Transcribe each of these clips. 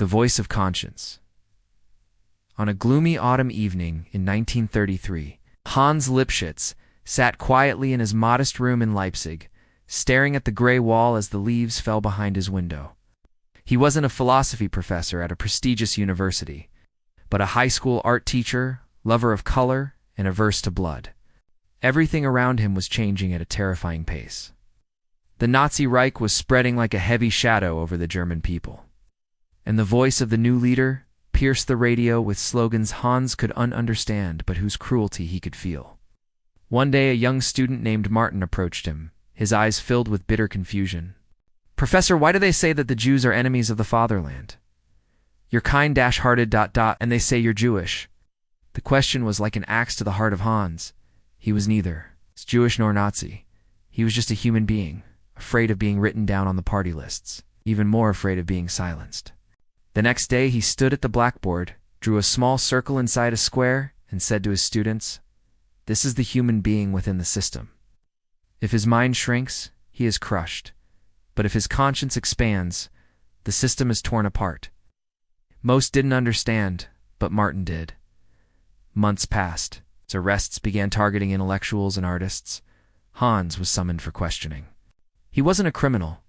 The voice of conscience. On a gloomy autumn evening in 1933, Hans Lipschitz sat quietly in his modest room in Leipzig, staring at the gray wall as the leaves fell behind his window. He wasn't a philosophy professor at a prestigious university, but a high school art teacher, lover of color, and averse to blood. Everything around him was changing at a terrifying pace. The Nazi Reich was spreading like a heavy shadow over the German people. And the voice of the new leader pierced the radio with slogans Hans could understand but whose cruelty he could feel. One day a young student named Martin approached him, his eyes filled with bitter confusion. "Professor, why do they say that the Jews are enemies of the fatherland? You're kind-hearted ... and they say you're Jewish." The question was like an axe to the heart of Hans. He was neither Jewish nor Nazi. He was just a human being, afraid of being written down on the party lists, even more afraid of being silenced. The next day he stood at the blackboard, drew a small circle inside a square, and said to his students, "This is the human being within the system. If his mind shrinks, he is crushed. But if his conscience expands, the system is torn apart." Most didn't understand, but Martin did. Months passed. As arrests began targeting intellectuals and artists, Hans was summoned for questioning. He wasn't a criminal,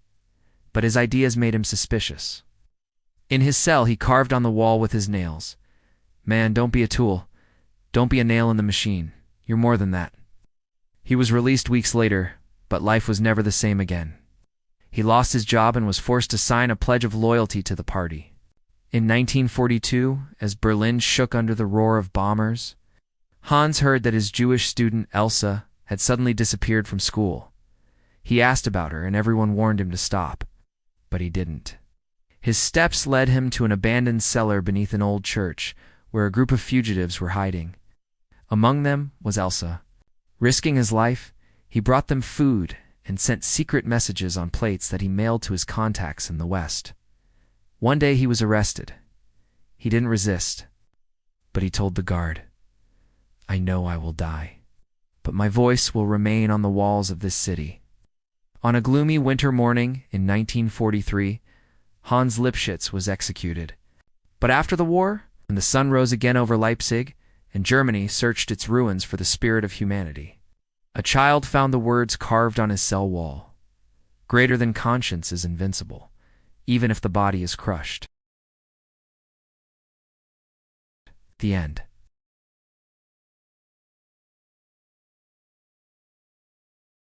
but his ideas made him suspicious. In his cell, he carved on the wall with his nails, "Man, don't be a tool. Don't be a nail in the machine. You're more than that." He was released weeks later, but life was never the same again. He lost his job and was forced to sign a pledge of loyalty to the party. In 1942, as Berlin shook under the roar of bombers, Hans heard that his Jewish student, Elsa, had suddenly disappeared from school. He asked about her, and everyone warned him to stop, but he didn't. His steps led him to an abandoned cellar beneath an old church, where a group of fugitives were hiding. Among them was Elsa. Risking his life, he brought them food and sent secret messages on plates that he mailed to his contacts in the West. One day he was arrested. He didn't resist, but he told the guard, "I know I will die, but my voice will remain on the walls of this city." On a gloomy winter morning in 1943, Hans Lipschitz was executed. But after the war, when the sun rose again over Leipzig, and Germany searched its ruins for the spirit of humanity, a child found the words carved on his cell wall: "Greater than conscience is invincible, even if the body is crushed." The end.